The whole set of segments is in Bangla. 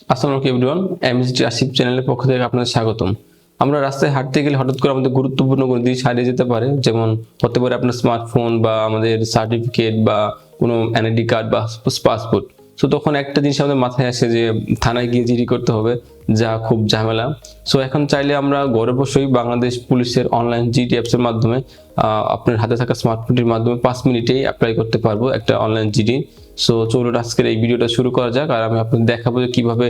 আসসালামু আলাইকুম এভরিওয়ান, এমএসডি আসিফ চ্যানেলের পক্ষ থেকে আপনাদের স্বাগতম। আমরা রাস্তায় হাঁটতে গেলে হঠাৎ করে আমাদের গুরুত্বপূর্ণ কোনো জিনিস হারিয়ে যেতে পারে, যেমন হতে পারে আপনার স্মার্টফোন বা আমাদের সার্টিফিকেট বা কোনো এনআইডি কার্ড বা পাসপোর্ট। সো তখন একটা জিনিস আমাদের মাথায় আসে যে থানায় গিয়ে জিডি করতে হবে, যা খুব ঝামেলা। সো এখন চাইলে আমরা ঘরে বসেই বাংলাদেশ পুলিশের অনলাইন জিডি অ্যাপসের মাধ্যমে আপনার হাতে থাকা স্মার্টফোনের মাধ্যমে 5 মিনিটেই অ্যাপ্লাই করতে পারবো একটা অনলাইন জিডি। সো চলুন আজকের এই ভিডিওটা শুরু করা যাক, আর আমি আপনাদের দেখাবো যে কিভাবে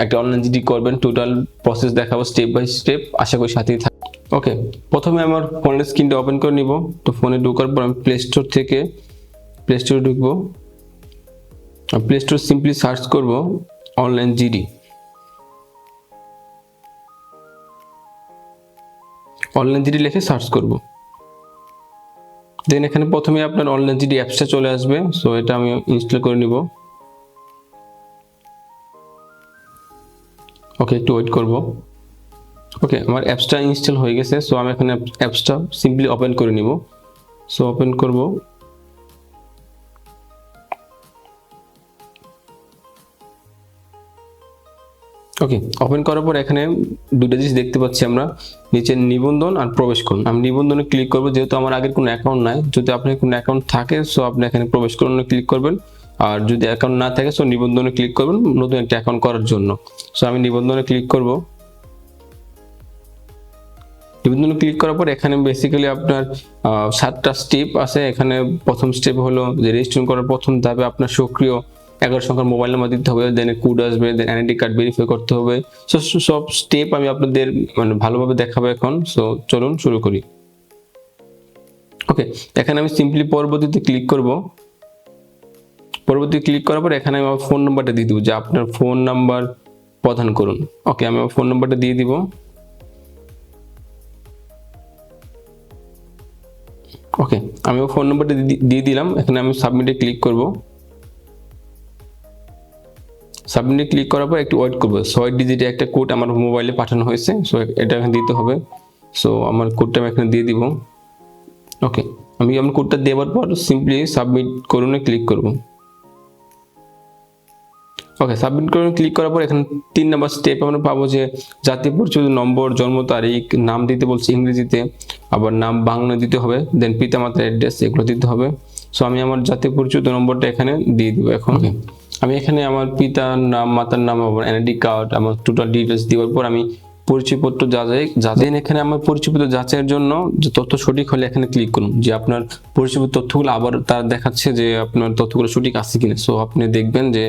একটা অনলাইন জিডি করবেন। টোটাল প্রসেস দেখাবো স্টেপ বাই স্টেপ, আশা করি সাথেই থাকবে। ওকে, প্রথমে আমার ফোনের স্ক্রিনটা ওপেন করে নিব। তো ফোনে ঢোকার পর আমি প্লে স্টোর থেকে প্লে স্টোরে ঢুকবো। প্লে স্টোর সিম্পলি সার্চ করব অনলাইন জিডি। অনলাইন জিডি লিখে সার্চ করব। দেন এখানে প্রথমে আপনার অনলাইন জিডি অ্যাপসটা চলে আসবে। সো এটা আমি ইনস্টল করে নিব। ওকে, একটু ওয়েট করব। ওকে, আমার অ্যাপসটা ইনস্টল হয়ে গেছে। সো আমি এখানে অ্যাপসটা সিম্পলি ওপেন করে নিব। সো ওপেন করব। ওকে, ওপেন করার পর এখানে দুটো জিনিস দেখতে পাচ্ছি আমরা, নিচে নিবন্ধন আর প্রবেশ করুন। আমি নিবন্ধনে ক্লিক করব, যেহেতু আমার আগের কোনো অ্যাকাউন্ট নাই। যদি আপনার কোনো অ্যাকাউন্ট থাকে সো আপনি এখানে প্রবেশ করুন ক্লিক করবেন, আর যদি অ্যাকাউন্ট না থাকে সো নিবন্ধনে ক্লিক করবেন নতুন একটা অ্যাকাউন্ট করার জন্য। সো আমি নিবন্ধনে ক্লিক করব। নিবন্ধনে ক্লিক করার পর এখানে বেসিক্যালি আপনার 7টা স্টেপ আছে। এখানে প্রথম স্টেপ হলো যে রেজিস্ট্রেশন করার প্রথম ধাপে আপনার সক্রিয় 11 সংখ্যার মোবাইল নাম্বার দিতে হবে, দেন কোড আসবে, দেন এনআইডি কার্ড ভেরিফাই করতে হবে। সো সব স্টেপ আমি আপনাদের ভালোভাবে দেখাবো এখন। সো চলুন শুরু করি। ওকে, এখানে আমি সিম্পলি পরবর্তীতে ক্লিক করব। পরবর্তী ক্লিক করার পর এখানে আমি আমার ফোন নাম্বারটা দিয়ে দিব, যে আপনার ফোন নাম্বার প্রদান করুন। ওকে, আমি আমার ফোন নাম্বারটা দিয়ে দিব। ওকে, আমি ফোন নাম্বারটা দিয়ে দিলাম। এখানে আমি সাবমিটে ক্লিক করব। সাবমিটে ক্লিক করার পর একটু ওয়েট করব। 6 ডিজিটের একটা কোড আমার মোবাইলে পাঠানো হয়েছে। সো এটা এখানে দিতে হবে। সো আমার কোডটা আমি এখানে দিয়ে দিব। ওকে, আমি আমার কোডটা দেওয়ার পর সিম্পলি সাবমিট করুনে ক্লিক করব। ওকে, সাবমিট করুন ক্লিক করার পর এখানে 3 নাম্বার স্টেপ আমরা পাবো, যে জাতীয় পরিচয় নম্বর, জন্ম তারিখ, নাম দিতে বলছে ইংরেজিতে, আবার নাম বাংলা দিতে হবে, দেন পিতামাতার অ্যাড্রেস এগুলো দিতে হবে। সো আমি আমার জাতীয় পরিচয় নম্বরটা এখানে দিয়ে দিব এখন। আমি এখানে আমার পিতার নাম, মাতার নাম, আমার এনআইডি কার্ড, আমার টোটাল ডিটেলস দেওয়ার পর আমি পরিচয়পত্র দেন এখানে আমার পরিচয়পত্র যাচাইয়ের জন্য যে তথ্য সঠিক হলে এখানে ক্লিক করুন, যে আপনার পরিচয়পত্র তথ্যগুলো আবার তার দেখাচ্ছে যে আপনার তথ্যগুলো সঠিক আছে কিনা। সো আপনি দেখবেন যে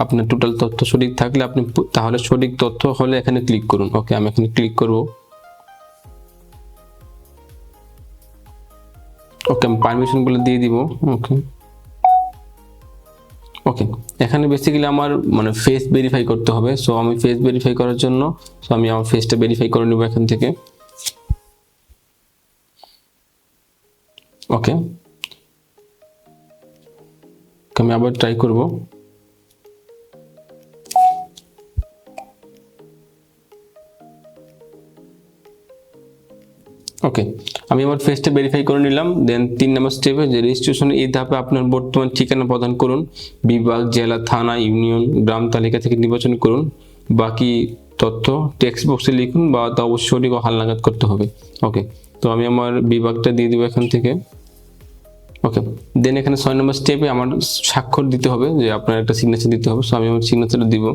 আপনার টোটাল তথ্য সঠিক থাকলে আপনি তাহলে সঠিক তথ্য হলে এখানে ক্লিক করুন। ওকে, আমি এখানে ক্লিক করব। ওকে, আমি পারমিশনগুলো দিয়ে দিব। ওকে ওকে, এখানে বেসিক্যালি আমার ফেস ভেরিফাই করতে হবে। সো আমি ফেস ভেরিফাই করার জন্য আমি আমার ফেসটা ভেরিফাই করে নেব এখান থেকে। ওকে, আমি আবার ট্রাই করব। ওকে, আমি আমার ফেসটা ভেরিফাই করে নিলাম। দেন 3 নম্বর স্টেপে যে রেজিস্ট্রেশন, এই ধাপে আপনার বর্তমান ঠিকানা প্রদান করুন। বিভাগ, জেলা, থানা, ইউনিয়ন, গ্রাম তালিকা থেকে নির্বাচন করুন। বাকি তথ্য টেক্সট বক্সে লিখুন, বা তা অবশ্যই সঠিক ও হালনাগাদ করতে হবে। ওকে, তো আমি আমার বিভাগটা দিয়ে দিব এখান থেকে। ওকে, দেন এখানে 6 নম্বর স্টেপে আমার স্বাক্ষর দিতে হবে, যে আপনার একটা সিগনেচার দিতে হবে। সো আমি আমার সিগনেচারটা দিব।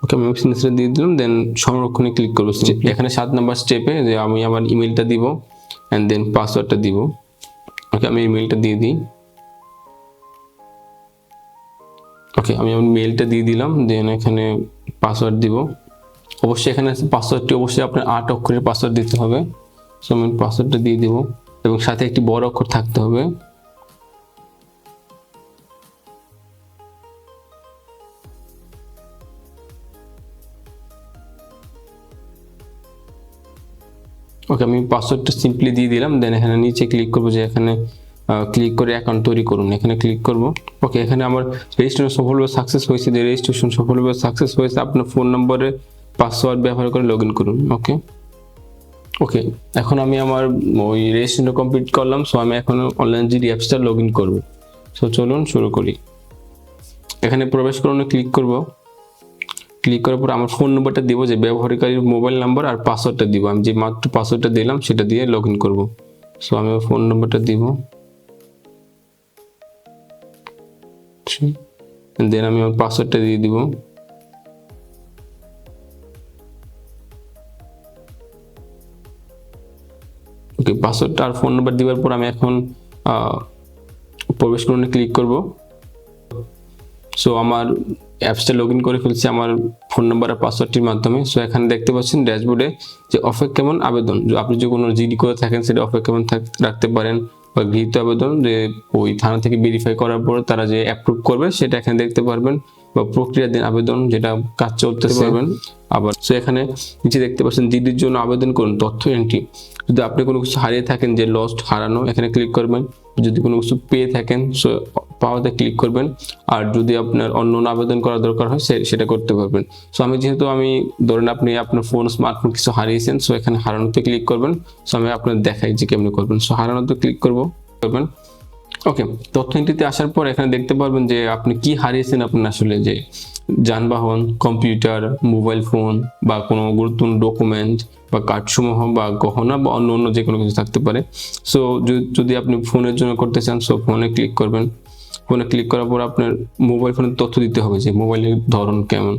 ওকে, আমি সিগনেচার দিয়ে দিলাম। দেন সংরক্ষণে ক্লিক করবো। এখানে 7 নম্বর স্টেপে যে আমি আমার ইমেলটা দিব, এন্ড দেন পাসওয়ার্ডটা দিব। ওকে, আমি ইমেলটা দিয়ে দিই। ওকে, আমি আমার মেলটা দিয়ে দিলাম। দেন এখানে পাসওয়ার্ড দিব। অবশ্যই এখানে পাসওয়ার্ডটি অবশ্যই আপনার 8 অক্ষরের পাসওয়ার্ড দিতে হবে। সো আমি পাসওয়ার্ডটা দিয়ে দিব, এবং সাথে একটি বড় অক্ষর থাকতে হবে। ওকে, আমি পাসওয়ার্ডটা সিম্পলি দিয়ে দিলাম। দেন এখানে নিচে ক্লিক করবো, যে এখানে ক্লিক করে অ্যাকাউন্ট তৈরি করুন, এখানে ক্লিক করব। ওকে, এখানে আমার রেজিস্ট্রেশন সফলভাবে সাকসেস হয়েছে। রেজিস্ট্রেশন সফলভাবে সাকসেস হয়েছে, আপনার ফোন নম্বরে পাসওয়ার্ড ব্যবহার করে লগ ইন করুন। ওকে, ওকে, এখন আমি আমার ওই রেজিস্ট্রেশন কমপ্লিট করলাম। সো আমি এখন অনলাইন জিডি অ্যাপসটা লগ ইন করবো। সো চলুন শুরু করি। এখানে প্রবেশ করুন ক্লিক করব। ক্লিক করার পর আমার ফোন নাম্বারটা দিব, যে ব্যবহারকারীর মোবাইল নাম্বার, আর পাসওয়ার্ডটা দিব। আমি যে মাত্র পাসওয়ার্ডটা দিলাম সেটা দিয়ে লগ ইন করবো। সো আমি ফোন নাম্বারটা দিব, দেন আমি আমার পাসওয়ার্ডটা দিয়ে দিব। ওকে, পাসওয়ার্ডটা আর ফোন নাম্বার দেওয়ার পর আমি এখন প্রবেশ করুন ক্লিক করব। সো আমার অ্যাপসটা লগ ইন করে ফেলছি আমার ফোন নাম্বার আর পাসওয়ার্ডটির মাধ্যমে। সো এখানে দেখতে পাচ্ছেন ড্যাশবোর্ডে যে অপেক্ষমান আবেদন, আপনি যে কোনো জিডি করে থাকেন সেটা অপেক্ষমান রাখতে পারেন, বা গৃহীত আবেদন যে ওই থানা থেকে ভেরিফাই করার পর তারা যে অ্যাপ্রুভ করবে সেটা এখানে দেখতে পারবেন, বা প্রক্রিয়াধীন আবেদন যেটা কাজ চলতেছে পারবেন। আবার সো এখানে নিচে দেখতে পাচ্ছেন জিডির জন্য আবেদন করুন, তথ্য এন্ট্রি। যদি আপনি কোনো কিছু হারিয়ে থাকেন, যে লস্ট হারানো, এখানে ক্লিক করবেন। যদি কোনো কিছু পেয়ে থাকেন সো পাওয়াতে ক্লিক করবেন। আর যদি আপনার অন্য আবেদন করার দরকার হয় সেটা করতে পারবেন। সো আমি যেহেতু ধরেন আপনি আপনার ফোন স্মার্টফোন কিছু হারিয়েছেন, সো এখানে হারানোতে ক্লিক করবেন। সো আমি আপনার দেখাই যে কেমনি করবেন। সো হারানোতে ক্লিক করবেন। ওকে, তথ্য এন্ট্রিতে আসার পর এখানে দেখতে পারবেন যে আপনি কি হারিয়েছেন। আপনার আসলে যে যানবাহন, কম্পিউটার, মোবাইল ফোন, বা কোনো গুরুত্বপূর্ণ ডকুমেন্ট, বা কার্ডসমূহ, বা গহনা, বা অন্য যে কোনো কিছু থাকতে পারে। সো যদি আপনি ফোনের জন্য করতে চান, সো ফোনে ক্লিক করবেন। ফোনে ক্লিক করার পর আপনার মোবাইল ফোনের তথ্য দিতে হবে, যে মোবাইলের ধরন কেমন,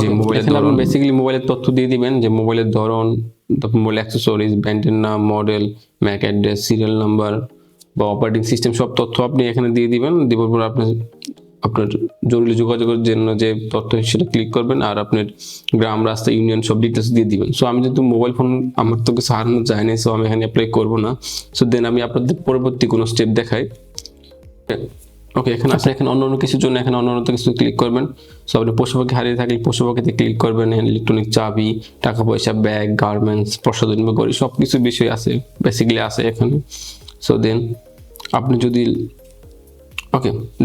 যে মোবাইলের ধরন। বেসিক্যালি মোবাইলের তথ্য দিয়ে দিবেন, যে মোবাইলের ধরন, তারপর মোবাইল অ্যাক্সেসরিজ, ব্র্যান্ডের নাম, model, Mac address, serial number, বা অপারেটিং সিস্টেম, সব তথ্য আপনি এখানে দিয়ে দিবেন। দেওয়ার পর আপনার জরুরি যোগাযোগের জন্য যে তথ্য সেটা ক্লিক করবেন, আর আপনার গ্রাম, রাস্তা, ইউনিয়ন সব ডিটেলস দিয়ে দিবেন। সো আমি যেহেতু মোবাইল ফোন আমার তো কিছু হারানো যায় না, সো আমি এখানে অ্যাপ্লাই করবো না। সো দেন আমি আপনাদের পরবর্তী কোনো স্টেপ দেখাই। ওকে, এখানে অন্য কিছুর জন্য এখানে অন্য কিছু ক্লিক করবেন। সো আপনি পশু পাখি হারিয়ে থাকলে পশু পাখিতে ক্লিক করবেন। ইলেকট্রনিক চাবি, টাকা পয়সা, ব্যাগ, গার্মেন্টস, প্রসাধন বা গড়ি, সব কিছু বিষয় আছে, বেসিক্যালি আছে এখানে। সো দেন আপনি যদি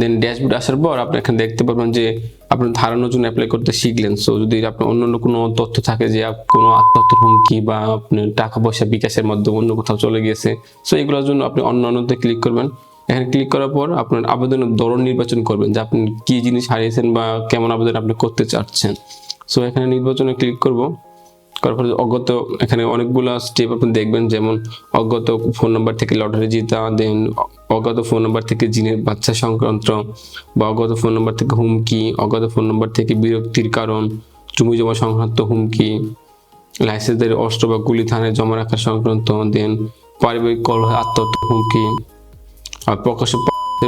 দেন ড্যাশবোর্ড আসার পর আপনি এখানে দেখতে পারবেন যে আপনি হারানোর জন্য অ্যাপ্লাই করতে শিখলেন। সো যদি আপনার অন্য কোনো তথ্য থাকে, যে কোনো আত্মহত্যার হুমকি, বা আপনার টাকা পয়সা বিকাশের মাধ্যমে অন্য কোথাও চলে গেছে, সো এগুলোর জন্য আপনি অন্যতে ক্লিক করবেন। এখানে ক্লিক করার পর আপনার আবেদনের ধরন নির্বাচন করবেন, যে আপনি কি জিনিস হারিয়েছেন বা কেমন আবেদন আপনি করতে চাচ্ছেন। সো এখানে নির্বাচনে ক্লিক করব। করার পরে অজ্ঞাত, এখানে অনেকগুলো স্টেপ আপনি দেখবেন, যেমন অজ্ঞাত ফোন নাম্বার থেকে লটারি জিতা, দেন অজ্ঞাত ফোন নাম্বার থেকে জিনের বাচ্চা সংক্রান্ত, বা অজ্ঞাত ফোন নাম্বার থেকে হুমকি, অজ্ঞাত ফোন নাম্বার থেকে বিরক্তির কারণ, জমি জমা সংক্রান্ত হুমকি, লাইসেন্সের অস্ত্র বা গুলি থানায় জমা রাখা সংক্রান্ত, দেন পারিবারিক কলহে আত্মহত্যা হুমকি, আর প্রকাশ্য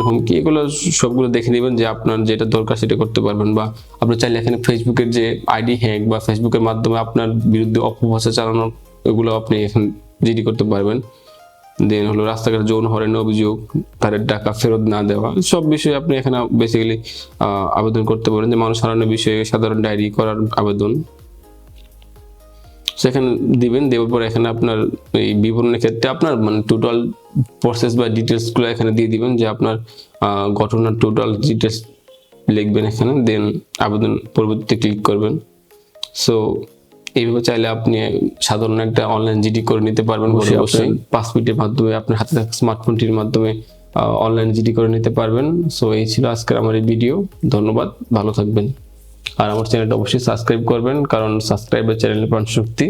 হুমকি, এগুলো সবগুলো দেখে নেবেন, যে আপনার যেটা দরকার সেটা করতে পারবেন। বা আপনি চাইলে এখানে ফেসবুকের যে আইডি হ্যাক, বা ফেসবুকের মাধ্যমে আপনার বিরুদ্ধে অপপ্রচার চালানোর, এগুলো আপনি এখানে জিডি করতে পারবেন। দেন হলো রাস্তাঘাটে যৌন হয়রানির অভিযোগ, তাদের টাকা ফেরত না দেওয়া, সব বিষয়ে আপনি এখানে বেসিক্যালি আবেদন করতে পারেন। যে মানুষ হারানোর বিষয়ে সাধারণ ডায়েরি করার আবেদন সেখানে দিবেন। দেওয়ার পর এখানে আপনার এই বিবরণের ক্ষেত্রে আপনার টোটাল প্রসেস বা ডিটেলসগুলো এখানে দিয়ে দিবেন, যে আপনার ঘটনার টোটাল ডিটেলস লিখবেন এখানে। দেন আবেদন পরবর্তীতে ক্লিক করবেন। সো এইভাবে চাইলে আপনি সাধারণ একটা অনলাইন জিডি করে নিতে পারবেন। অবশ্যই 5 মিনিটের মাধ্যমে আপনার হাতে থাকা স্মার্টফোনটির মাধ্যমে অনলাইন জিডি করে নিতে পারবেন। সো এই ছিল আজকের আমার এই ভিডিও। ধন্যবাদ, ভালো থাকবেন। আর আমার চ্যানেলটা অবশ্যই সাবস্ক্রাইব করবেন, কারণ সাবস্ক্রাইবের চ্যানেলের প্রাণ শক্তি।